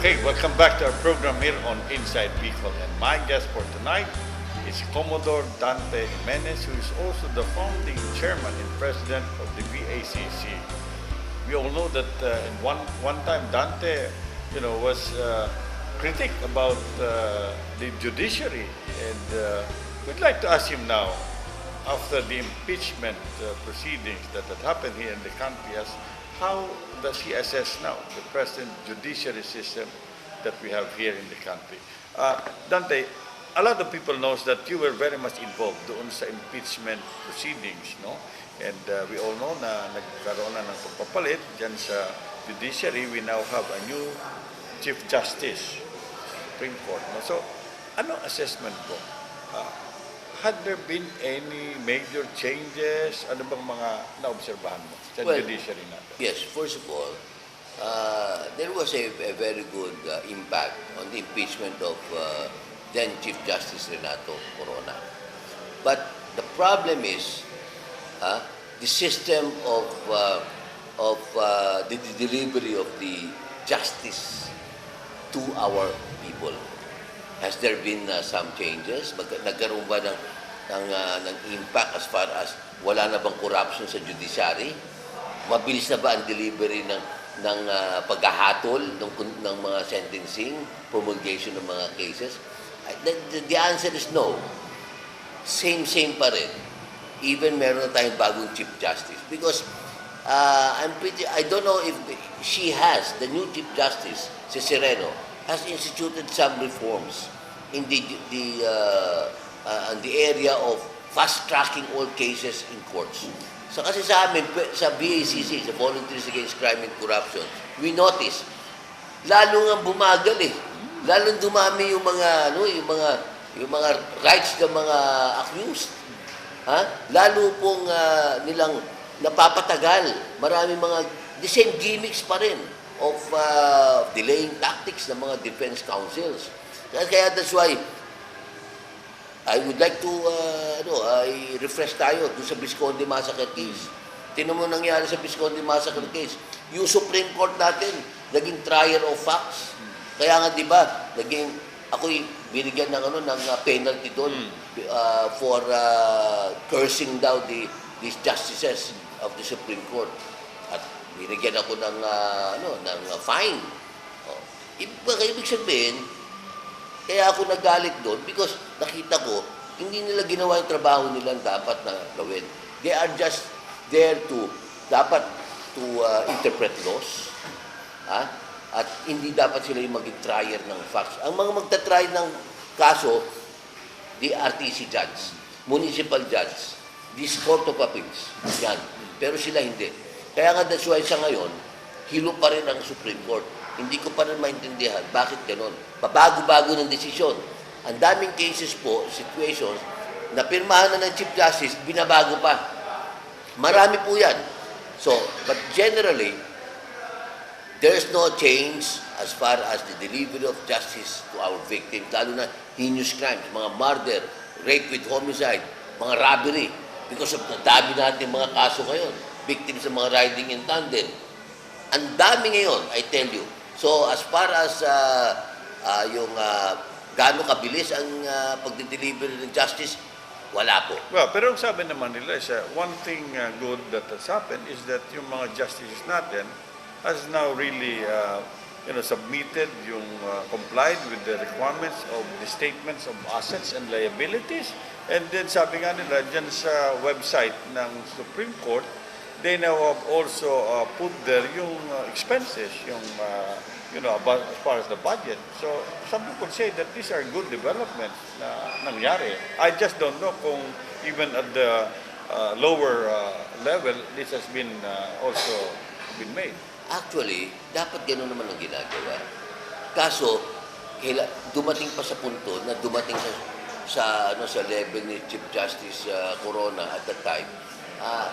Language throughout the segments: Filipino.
Okay, welcome back to our program here on Inside Bicol. And my guest for tonight is Commodore Dante Jimenez, who is also the founding chairman and president of the VACC. We all know that in one time Dante, was critic about the judiciary, and we'd like to ask him now, after the impeachment proceedings that had happened here in the country, as how does he assess now the present judiciary system that we have here in the country? Dante, a lot of people knows that you were very much involved doon sa impeachment proceedings, no? And we all know na nagkaroon na ng pagpapalit dyan sa judiciary. We now have a new Chief Justice, Supreme Court. No? So, ano assessment ko? Had there been any major changes? Ano bang mga naobserbahan mo sa judiciary natin? Yes, first of all, there was a very good impact on the impeachment of then Chief Justice Renato Corona. But the problem is the system of the delivery of the justice to our people. Has there been some changes? Nagkaroon ba ng impact as far as wala na bang corruption sa judiciary? Mabilis na ba ang delivery ng paghahatol ng mga sentencing, promulgation ng mga cases? The answer is no. Same pa rin. Even meron na tayong bagong Chief Justice. Because I don't know if the new Chief Justice, si Sereno, has instituted some reforms in the area of fast-tracking all cases in courts. So kasi sa amin, sa VACC, sa Volunteers Against Crime and Corruption, we notice, lalo nga bumagal eh. Lalo dumami yung mga rights ng mga accused. Lalo pong nilang napapatagal. Marami the same gimmicks pa rin of delaying tactics ng mga defense counsels. Kaya that's why I would like to refresh tayo doon sa Visconde Massacre case. Tinan mo nangyari sa Visconde Massacre case. Yung Supreme Court natin, naging trier of facts. Kaya nga, di ba, ako'y binigyan ng penalty doon for cursing daw these justices of the Supreme Court. At binigyan ako ng fine. Ibig sabihin, kaya ako nagalit doon because nakita ko, hindi nila ginawa yung trabaho nilang dapat na gawin. They are just there to interpret laws. At hindi dapat sila yung maging trier ng facts. Ang mga magta-try ng kaso, the RTC judge, municipal judge, this Court of Appeals. Yan. Pero sila hindi. Kaya nga that's why sa ngayon, hilo pa rin ang Supreme Court. Hindi ko pa rin maintindihan bakit gano'n. Pabago-bago ng desisyon. Ang daming cases po, situations, na pirmahan na ng Chief Justice, binabago pa. Marami po yan. So, but generally, there's no change as far as the delivery of justice to our victims, lalo na heinous crimes, mga murder, rape with homicide, mga robbery, because of the dami natin mga kaso ngayon, victims ng mga riding in tandem. Ang dami ngayon, I tell you. So, as far as yung gaano kabilis ang pagdidelivery ng justice, wala po. Well, pero ang sabi naman nila is one thing good that has happened is that yung mga justices natin has now really submitted yung complied with the requirements of the statements of assets and liabilities. And then sabi nga nila dyan sa website ng Supreme Court, they now have also put there yung expenses, yung about as far as the budget. So some people say that these are good developments na nangyari. I just don't know kung even at the lower level this has been also been made. Actually, dapat gano'n naman ang ginagawa. Kaso, dumating pa sa punto na dumating sa level ni Chief Justice Corona at that time,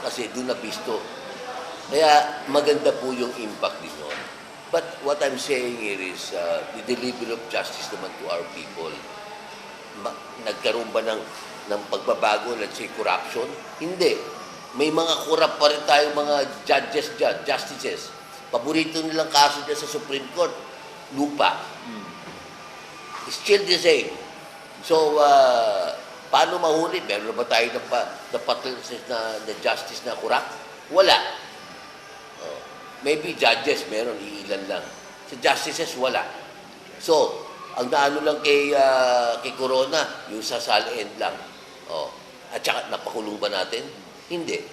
kasi doon nabisto. Kaya maganda po yung impact din yun. But what I'm saying here is the delivery of justice naman to our people. Nagkaroon ba ng pagbabago, let's say corruption? Hindi. May mga corrupt pa rin tayong mga justices. Paborito nilang kaso dyan sa Supreme Court. lupa. It's still the same. So, paano mahuli? Meron ba tayo na justice na kurak? Wala. Oh, maybe judges, meron, iilan lang. Sa justices, wala. So, ang naano lang kay Corona, yung sa SAL-end lang. Oh. At saka, napakulong ba natin? Hindi.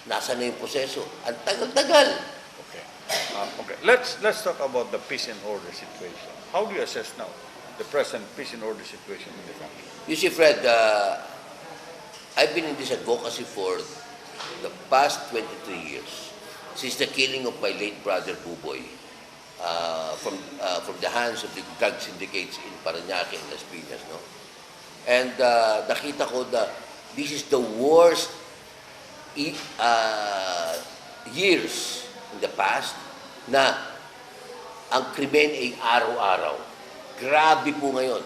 Nasa na yung proseso? Ang tagal-tagal. Okay. Okay. Let's talk about the peace and order situation. How do you assess now the present peace and order situation in the country? You see, Fred, I've been in this advocacy for the past 23 years, since the killing of my late brother Buboy, from the hands of the drug syndicates in Parañaque and Las Piñas, no? And nakita ko this is the worst years in the past na ang krimen ay araw-araw. Grabe po ngayon.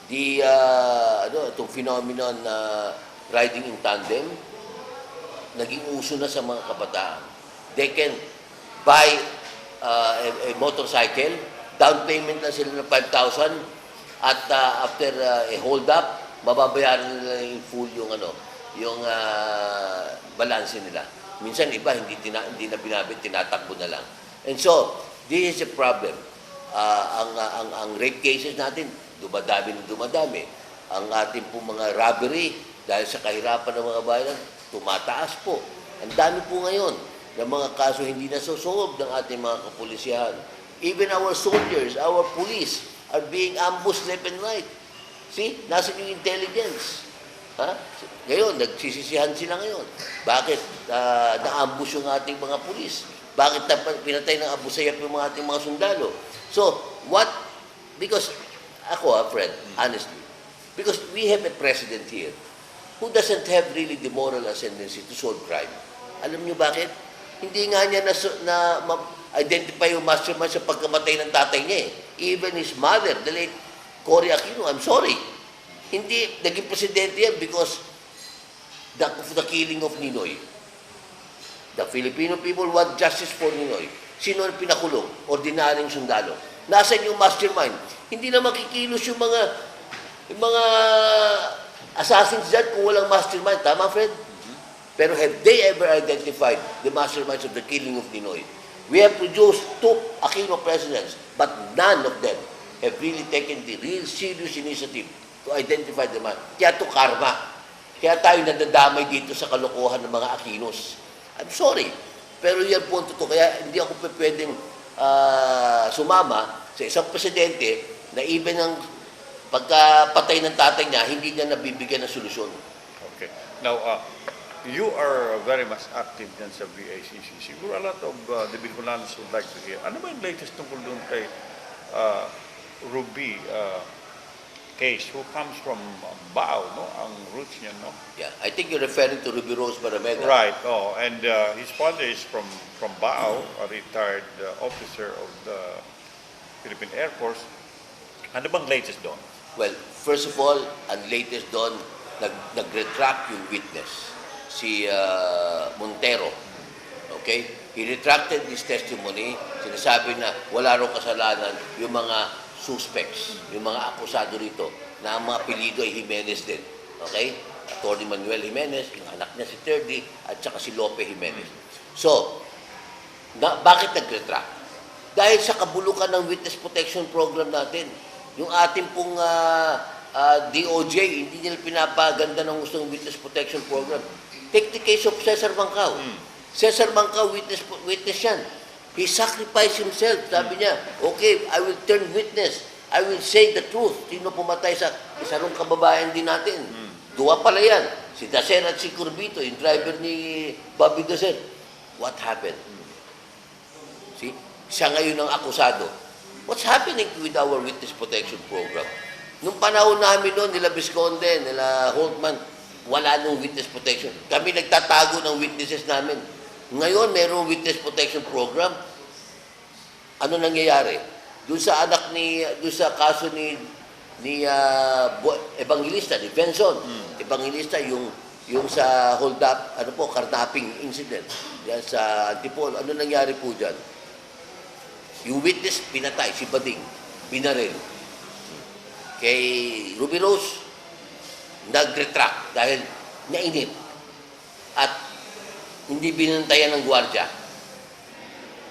Itong phenomenon na riding in tandem, naging uso na sa mga kabataan. They can buy a motorcycle, down payment na sila ng 5,000, at after a hold-up, mababayaran nila in full yung balanse nila. Minsan iba hindi na binabit, tinatakbo na lang. And so, this is a problem. Ang rape cases natin, dumadami. Ang ating po mga robbery, dahil sa kahirapan ng mga bayan, tumataas po. Ang dami po ngayon ng mga kaso hindi nasosolve ng ating mga kapulisyahan. Even our soldiers, our police, are being ambushed left and right. See? Nasa yung intelligence. Ha? Ngayon, nagsisisihan sila ngayon. Bakit na-ambush yung ating mga pulis? Bakit pinatay ng Abu Sayyaf yung mga ating mga sundalo? So, because, Fred, honestly, because we have a president here who doesn't have really the moral ascendancy to solve crime. Alam niyo bakit? Hindi nga niya identify yung mastermind sa pagkamatay ng tatay niya eh. Even his mother, the late Cory Aquino, I'm sorry. Hindi, naging presidente yan because of the killing of Ninoy. The Filipino people want justice for Ninoy. Sino ang pinakulong? Ordinaryong sundalo. Nasaan yung mastermind? Hindi na makikilos yung mga assassins dyan kung walang mastermind. Tama, Fred? Pero have they ever identified the masterminds of the killing of Ninoy? We have produced 2 Aquino presidents, but none of them have really taken the real serious initiative to identify the man. Kaya to karma. Kaya tayo nadadamay dito sa kalokohan ng mga Aquinos. I'm sorry. Pero yan po ang totoo. Kaya hindi ako pwedeng sumama sa isang presidente na even ang pagkapatay ng tatay niya, hindi niya nabibigyan ng solusyon. Okay. Now, you are very much active dyan sa VACC. Siguro a lot of the Bicolanos would like to hear. Ano ba yung latest tungkol doon kay Ruby case who comes from Bao, no? Ang roots niya, no? Yeah, I think you're referring to Ruby Rose Barameda. Right. Oh, and his father is from Bao, a retired officer of the Philippine Air Force. Ano bang latest doon? Well, first of all, ang latest doon, nag-retract yung witness, si Montero. Okay? He retracted his testimony. Sinasabi na wala raw kasalanan yung mga suspects, yung mga akusado rito, na ang mga apelido ay Jimenez din. Okay? Attorney Manuel Jimenez, yung anak niya si Terdy, at saka si Lope Jimenez. So, bakit nag-retract? Dahil sa kabulukan ng Witness Protection Program natin, yung ating pong DOJ, hindi nila pinapaganda ng gustong Witness Protection Program. Take the case of Cesar Mancao. Cesar Mancao, witness yan. He sacrificed himself. Sabi niya, okay, I will turn witness. I will say the truth. Sino pumatay sa isarong kababayan din natin? Dua pala yan. Si Dacer at si Curbito, yung driver ni Bobby Dacer. What happened? See? Siya ngayon ang akusado. What's happening with our witness protection program? Nung panahon namin noon, nila Visconde, nila Holtman, wala nung witness protection. Kami nagtatago ng witnesses namin. Ngayon, mayroong witness protection program. Ano nangyayari? Doon sa kaso ni Evangelista, ni Benson. Evangelista, yung sa hold up, carnapping incident. Yan sa Antipolo. Ano nangyari po dyan? Yung witness, pinatay. Si Bading, binaril. Kay Ruby Rose, nag-retract dahil nainip. At hindi binantayan ng gwardiya.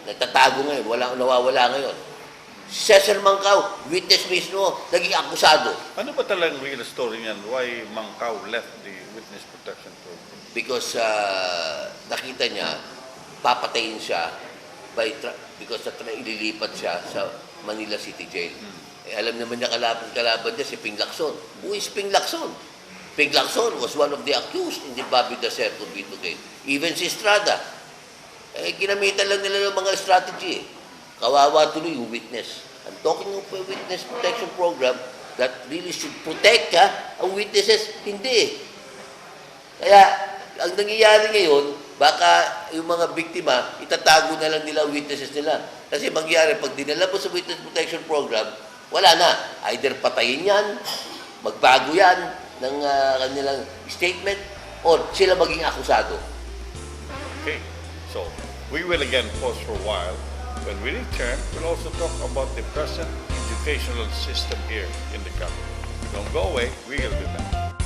Nagtatago ngayon, nawawala ngayon. Si Cesar Mancao, witness mismo, naging akusado. Ano ba talagang real story niyan? Why Mancao left the witness protection program? Because nakita niya, papatayin siya because ililipat siya sa Manila City Jail. Eh, alam naman niya kalaban niya si Ping Lacson. Who is Ping Lacson? Ping Lacson was one of the accused in the Bobby Dacerto Vito case. Even si Estrada. Eh, ginamitan lang nila ng mga strategy. Kawawa tuloy yung witness. I'm talking of a witness protection program that really should protect ang witnesses. Hindi. Kaya, ang nangyayari ngayon, baka yung mga biktima, itatago na lang nila ang witnesses nila. Kasi mangyayari, pag dinala mo sa witness protection program, wala na. Either patayin yan, magbago yan ng kanilang statement, or sila maging akusado. Okay, so we will again pause for a while. When we return, we'll also talk about the present educational system here in the country. Don't go away, we will be back.